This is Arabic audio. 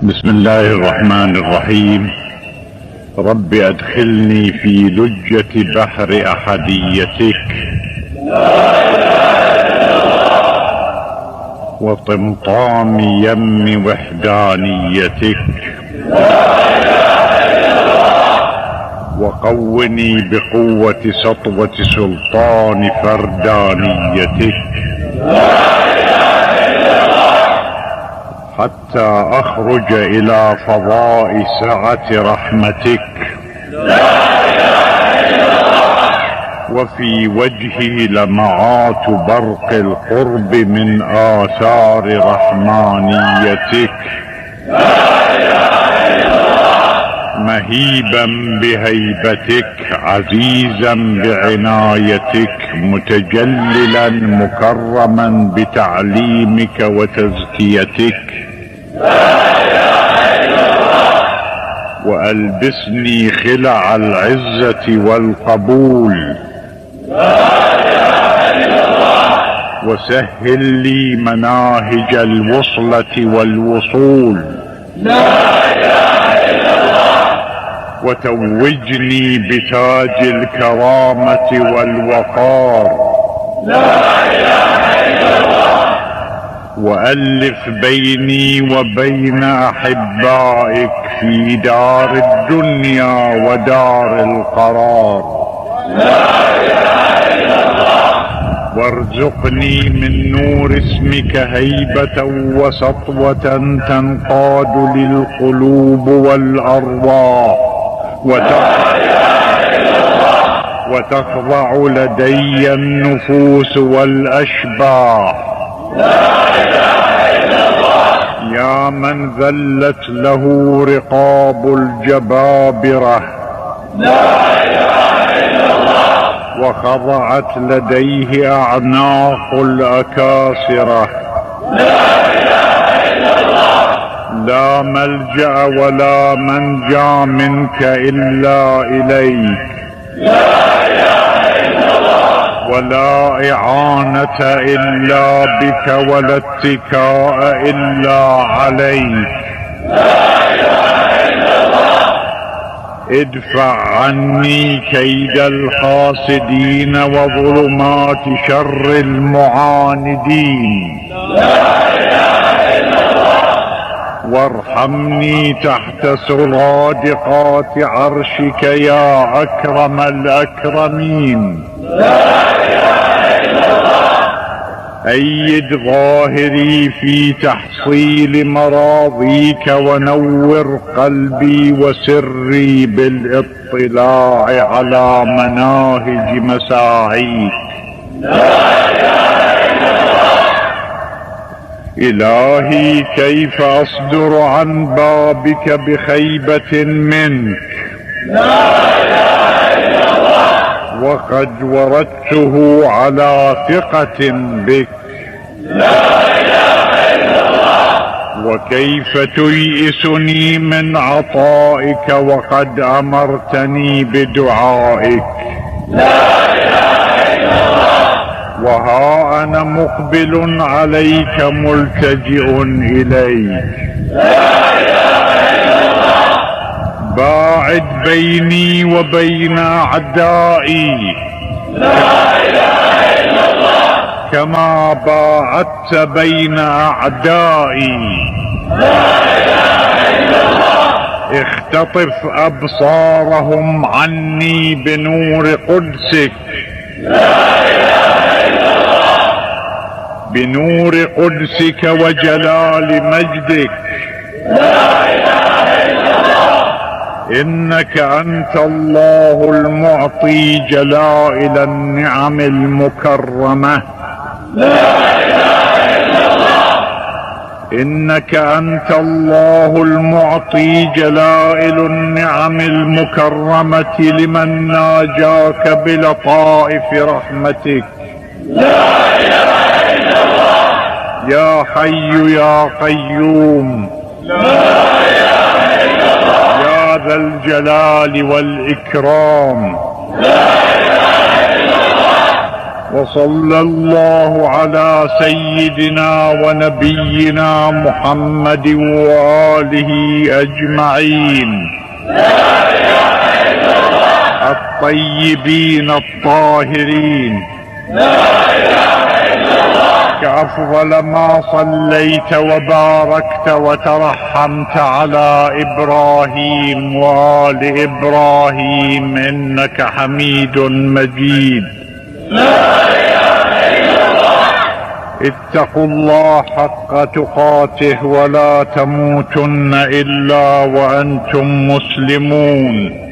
بسم الله الرحمن الرحيم. رب أدخلني في لجة بحر أحديتك وطمطام يم وحدانيتك، وقوني بقوة سطوة سلطان فردانيتك حتى أخرج إلى فضاء سعة رحمتك، وفي وجهي لمعات برق القرب من آثار رحمانيتك، مهيبا بهيبتك عزيزا بعنايتك، متجللا مكرما بتعليمك وتزكيتك، وألبسني خلع العزة والقبول، وسهل لي مناهج الوصلة والوصول، وتوجني بتاج الكرامة والوقار، وألف بيني وبين أحبائك في دار الدنيا ودار القرار، وارزقني من نور اسمك هيبة وسطوة تنقاد للقلوب والأرواح وتخضع لدي النفوس والأشباح، يا من ذلت له رقاب الجبابرة وخضعت لديه أعناق الأكاسرة، لا ملجأ ولا منجا منك إلا إليك، ولا إعانة إلا بك، ولا اتكاء إلا عليك، ادفع عني كيد الحاسدين وظلمات شر المعاندين، وارحمني تحت سرادقات عرشك يا أكرم الأكرمين، أيد ظاهري في تحصيل مراضيك، ونور قلبي وسري بالاطلاع على مناهج مساعيك، إلهي كيف أصدر عن بابك بخيبة منك وقد وردته على ثقة بك، وكيف تيئسني من عطائك وقد أمرتني بدعائك، وها أنا مقبل عليك ملتجئ إليك، باعد بيني وبين أعدائي كما باعدت بين أعدائي، اختطف أبصارهم عني بنور قدسك، بنور قدسك وجلال مجدك، إنك أنت الله المعطي جلائل النعم المكرمة، إنك أنت الله المعطي جلائل النعم المكرمة لمن ناجاك بلطائف رحمتك، يا حي يا قيوم، يا ذا الجلال والإكرام، وصلى الله على سيدنا ونبينا محمد وآله أجمعين الطيبين الطاهرين. كأفضل ما صليت وباركت وترحمت على إبراهيم وآل إبراهيم إنك حميد مجيد. اتقوا الله حق تقاته ولا تموتن إلا وأنتم مسلمون.